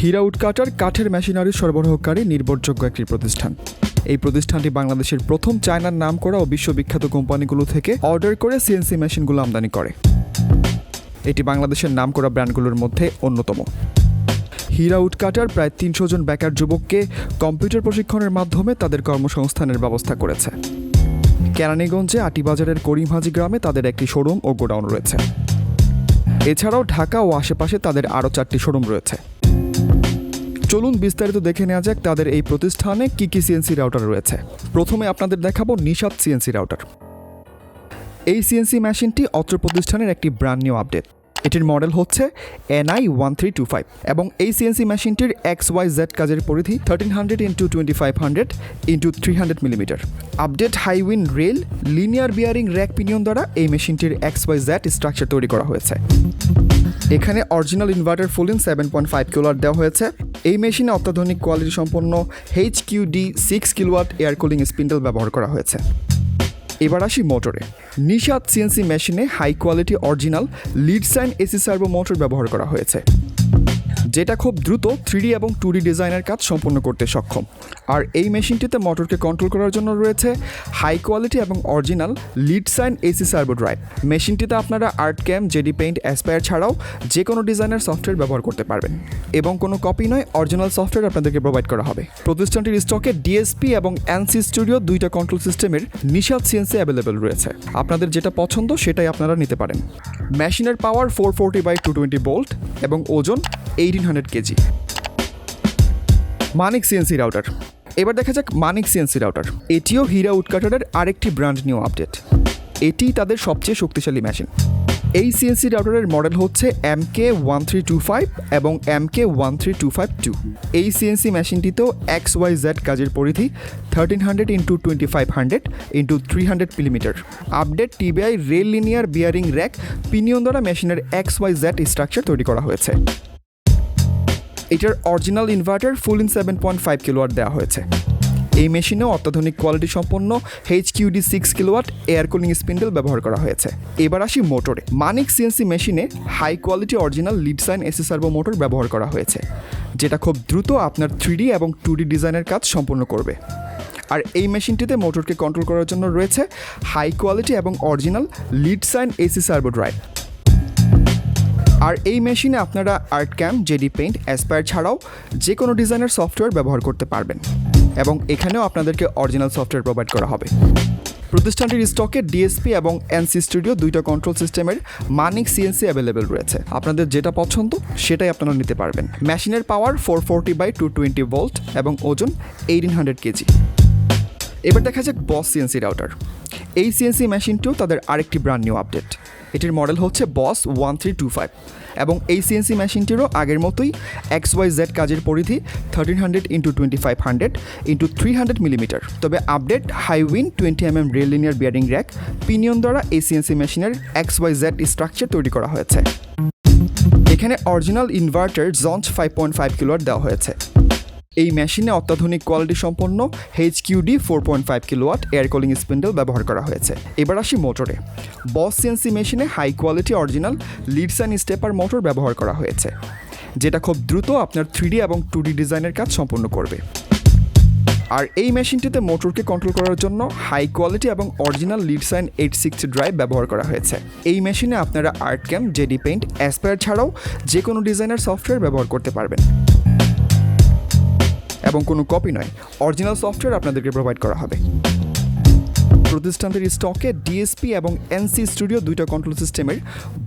হীরা woodcutter কাঠের machinery সরবরাহকারী নির্ভরযোগ্য একটি প্রতিষ্ঠান। এই প্রতিষ্ঠানটি বাংলাদেশের প্রথম চায়নার নামকরা ও বিশ্ববিখ্যাত কোম্পানিগুলো থেকে অর্ডার করে সিএনসি মেশিনগুলো আমদানি করে। এটি বাংলাদেশের নামকরা ব্র্যান্ডগুলোর মধ্যে অন্যতম। হীরা উডকাটার প্রায় ৩০০ জন বেকার যুবককে কম্পিউটার প্রশিক্ষণের মাধ্যমে তাদের কর্মসংস্থানের ব্যবস্থা করেছে। কেরানীগঞ্জে আটিবাজারের করিমহাজি গ্রামে তাদের একটি শোরুম ও গোডাউন রয়েছে। এছাড়াও ঢাকা ও আশেপাশে তাদের আরও 4টি শোরুম রয়েছে। চলুন বিস্তারিত দেখে নেওয়া যাক তাদের এই প্রতিষ্ঠানে কী কী সিএনসি রাউটার রয়েছে। প্রথমে আপনাদের দেখাবো নিশাত সিএনসি রাউটার। এই সিএনসি মেশিনটি অত্র প্রতিষ্ঠানের একটি ব্র্যান্ড নিউ আপডেট। এটির মডেল হচ্ছে NI1325 এবং এই সিএনসি মেশিনটির XYZ কাজের পরিধি 1300x2500 x 300 millimetre. Update Hiwin rail linear bearing rack pinion দ্বারা এই মেশিনটির XYZ স্ট্রাকচার তৈরি করা হয়েছে। এখানে original inverter full in 7.5 kilowatt দেওয়া হয়েছে। এই মেশিনে অত্যাধুনিক কোয়ালিটি সম্পন্ন HQD 6 kilowatt air cooling spindle ব্যবহার করা হয়েছে। এবার আসি মোটরে। নিশাত সিএনসি মেশিনে high quality original Leadshine AC servo motor ব্যবহার করা হয়েছে, যেটা খুব দ্রুত 3D এবং 2D ডিজাইনের কাজ সম্পন্ন করতে সক্ষম। আর এই মেশিনটিতে মোটরকে কন্ট্রোল করার জন্য রয়েছে হাই কোয়ালিটি এবং original Leadshine AC servo drive. মেশিনটিতে আপনারা আর্টক্যাম, জেডি পেইন্ট, অ্যাসপায়ার ছাড়াও যে কোনো ডিজাইনের সফটওয়্যার ব্যবহার করতে পারবেন এবং কোনো কপি নয়, অরিজিনাল সফটওয়্যার আপনাদেরকে প্রোভাইড করা হবে। প্রতিষ্ঠানটির স্টকে ডিএসপি এবং এনসি স্টুডিও দুইটা কন্ট্রোল সিস্টেমের নিশাত সিএনসি অ্যাভেলেবেল রয়েছে। আপনাদের যেটা পছন্দ সেটাই আপনারা নিতে পারেন। মেশিনের পাওয়ার 440/220 ভোল্ট এবং ওজন 1800 কেজি। মানিক সিএনসি রাউটার। এবার দেখা যাক মানিক সিএনসি রাউটার। এটিও হীরা উডকাটারের আরেকটি ব্র্যান্ড নিউ আপডেট। এটি তাদের সবচেয়ে শক্তিশালী মেশিন। এই সিএনসি রাউটারের মডেল হচ্ছে MK1325 এবং MK13252। এই সিএনসি মেশিনটিতেও XYZ কাজের পরিধি 1300x2500 x 300 millimetre. Update TBI rail linear bearing rack pinion দ্বারা মেশিনের XYZ স্ট্রাকচার তৈরি করা হয়েছে। এটার original inverter full in 7.5 kilowatt দেওয়া হয়েছে। এই মেশিনেও অত্যাধুনিক কোয়ালিটি সম্পন্ন HQD 6 kilowatt air cooling spindle ব্যবহার করা হয়েছে। এবার আসি মোটরে। মানিক সিএনসি মেশিনে high quality original Leadshine AC servo motor ব্যবহার করা হয়েছে, যেটা খুব দ্রুত আপনার 3D এবং 2D ডিজাইনের কাজ সম্পন্ন করবে। আর এই মেশিনটিতে মোটরকে কন্ট্রোল করার জন্য রয়েছে হাই কোয়ালিটি এবং original Leadshine AC servo drive. আর এই মেশিনে আপনারা আর্টক্যাম, জেডি পেইন্ট, অ্যাসপায়ার ছাড়াও যে কোনো ডিজাইনের সফটওয়্যার ব্যবহার করতে পারবেন এবং এখানেও আপনাদেরকে অরিজিনাল সফটওয়্যার প্রোভাইড করা হবে। প্রতিষ্ঠানটির স্টকে ডিএসপি এবং এনসি স্টুডিও দুইটা কন্ট্রোল সিস্টেমের মানিক সিএনসি অ্যাভেলেবেল রয়েছে। আপনাদের যেটা পছন্দ সেটাই আপনারা নিতে পারবেন। মেশিনের পাওয়ার 440/220 ভোল্ট এবং ওজন 1800 কেজি। এবার দেখা যাক বস সিএনসি রাউটার। এই সিএনসি মেশিনটিও তাদের আরেকটি ব্র্যান্ড নিউ আপডেট। এটির মডেল হচ্ছে বস 1325 এবং এই সিএনসি মেশিনটিরও আগের মতোই XYZ কাজের পরিধি 1300x2500 x 300 মিলিমিটার। তবে update Hiwin 20mm rail linear bearing rack pinion দ্বারা এই সিএনসি মেশিনের XYZ স্ট্রাকচার তৈরি করা হয়েছে। এখানে অরিজিনাল ইনভার্টার জঞ্চ 5.5 কিলোওয়াট দেওয়া হয়েছে। এই মেশিনে অত্যাধুনিক কোয়ালিটি সম্পন্ন HQD 4.5 kilowatt air cooling spindle ব্যবহার করা হয়েছে। এবার আসি মোটরে। বস সিএনসি মেশিনে high quality original Leadshine stepper motor ব্যবহার করা হয়েছে, যেটা খুব দ্রুত আপনার 3D এবং 2D ডিজাইনের কাজ সম্পন্ন করবে। আর এই মেশিনটিতে মোটরকে কন্ট্রোল করার জন্য হাই কোয়ালিটি এবং অরিজিনাল লিড সাইন 860 ড্রাইভ ব্যবহার করা হয়েছে। এই মেশিনে আপনারা আর্টক্যাম, জেডি পেইন্ট, অ্যাসপায়ার ছাড়াও যে কোনো ডিজাইনের সফটওয়্যার ব্যবহার করতে পারবেন এবং কোনো কপি নয়, অরিজিনাল সফটওয়্যার আপনাদেরকে প্রোভাইড করা হবে। প্রতিষ্ঠানটির স্টকে ডিএসপি এবং এনসি স্টুডিও দুইটা কন্ট্রোল সিস্টেমের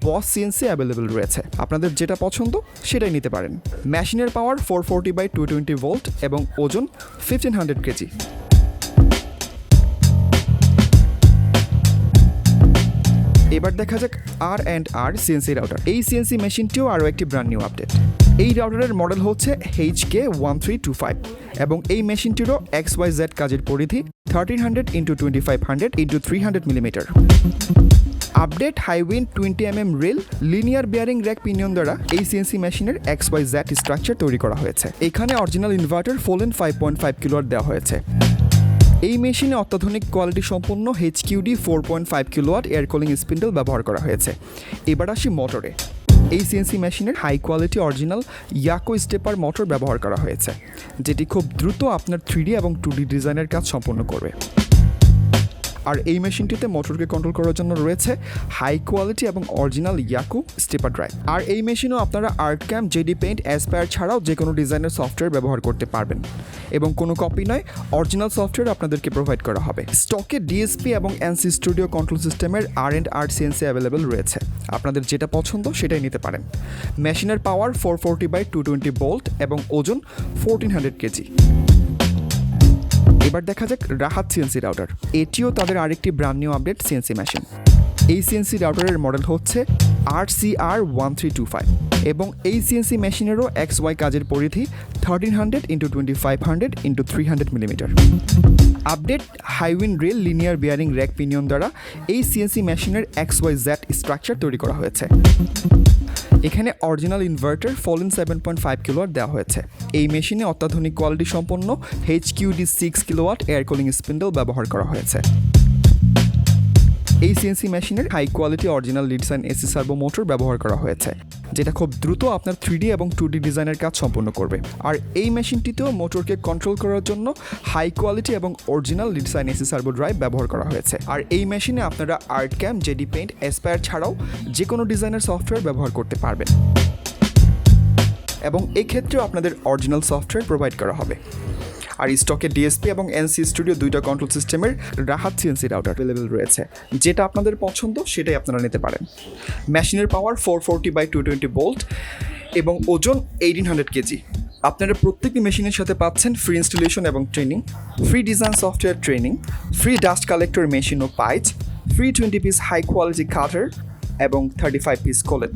বস সিএনসি অ্যাভেলেবেল রয়েছে। আপনাদের যেটা পছন্দ সেটাই নিতে পারেন। মেশিনের পাওয়ার 440/220 ভোল্ট এবং ওজন 1500 কেজি। এবার দেখা যাক R&R সিএনসি রাউটার। এই সিএনসি মেশিনটিও আরও একটি ব্র্যান্ড নিউ আপডেট। এই রাউটারের মডেল হচ্ছে HK1325 এবং এই মেশিনটিরও XYZ কাজের পরিধি 1300x2500 x 300 millimetre. Update Hiwin 20mm rail linear bearing rack pinion দ্বারা এই সিএনসি মেশিনের XYZ স্ট্রাকচার তৈরি করা হয়েছে। এখানে original inverter full in 5.5 kilowatt দেওয়া হয়েছে। এই মেশিনে অত্যাধুনিক কোয়ালিটি সম্পন্ন HQD 4.5 kilowatt air cooling spindle ব্যবহার করা হয়েছে। এবার আসি মোটরে। এই সিএনসি মেশিনের হাই কোয়ালিটি অরিজিনাল ইয়াকো স্টেপার মোটর ব্যবহার করা হয়েছে, যেটি খুব দ্রুত আপনার 3D এবং 2D ডিজাইনের কাজ সম্পন্ন করবে। আর এই মেশিনটিতে মোটরকে কন্ট্রোল করার জন্য রয়েছে হাই কোয়ালিটি এবং অরিজিনাল ইয়াকো স্টেপার ড্রাইভ। আর এই মেশিনেও আপনারা আর্টক্যাম, জেডি পেইন্ট, অ্যাসপায়ার ছাড়াও যে কোনো ডিজাইনের সফটওয়্যার ব্যবহার করতে পারবেন এবং কোনো কপি নয়, অরিজিনাল সফটওয়্যার আপনাদেরকে প্রোভাইড করা হবে। স্টকে ডিএসপি এবং এনসি স্টুডিও কন্ট্রোল সিস্টেমের R&R সিএনসি অ্যাভেলেবেল রয়েছে, আপনাদের যেটা পছন্দ সেটাই নিতে পারেন। মেশিনের পাওয়ার 440/220 ভোল্ট এবং ওজন 1400 কেজি। এবার দেখা যাক রাহাত সিএনসি রাউটার। এটিও তাদের আরেকটি brand new update CNC machine. এই সিএনসি রাউটারের মডেল হচ্ছে RCR1325 এবং এই সিএনসি মেশিনেরও XY কাজের পরিধি 1300x2500x300 millimetre. Update Hiwin rail linear bearing rack pinion দ্বারা এই সিএনসি মেশিনের XYZ স্ট্রাকচার তৈরি করা হয়েছে। এখানে অরিজিনাল ইনভার্টার ফলিন 7.5 কিলোওয়াট দেওয়া হয়েছে। এই মেশিনে অত্যাধুনিক কোয়ালিটি সম্পন্ন HQD 6 kilowatt air cooling spindle ব্যবহার করা হয়েছে। এই সিএনসি মেশিনের high quality original Leadshine AC servo motor ব্যবহার করা হয়েছে, যেটা খুব দ্রুত আপনার 3D এবং 2D ডিজাইনের কাজ সম্পন্ন করবে। আর এই মেশিনটিতেও মোটরকে কন্ট্রোল করার জন্য হাই কোয়ালিটি এবং original Leadshine AC servo drive ব্যবহার করা হয়েছে। আর এই মেশিনে আপনারা আর্টক্যাম, জেডি পেইন্ট, অ্যাসপায়ার ছাড়াও যে কোনো ডিজাইনের সফটওয়্যার ব্যবহার করতে পারবেন এবং এই ক্ষেত্রেও আপনাদের অরিজিনাল সফটওয়্যার প্রোভাইড করা হবে। আর স্টকে ডিএসপি এবং এনসি স্টুডিও দুইটা কন্ট্রোল সিস্টেমের রাহাত সিএনসি রাউটার অ্যাভেলেবেল রয়েছে, যেটা আপনাদের পছন্দ সেটাই আপনারা নিতে পারেন। মেশিনের পাওয়ার 440/220 ভোল্ট এবং ওজন 1800 কেজি। আপনারা প্রত্যেকটি মেশিনের সাথে পাচ্ছেন ফ্রি ইনস্টলেশন এবং training, free design software training, free dust collector machine ও পাইচ, free 20 piece high quality cutter এবং 35 পিস কোলেট।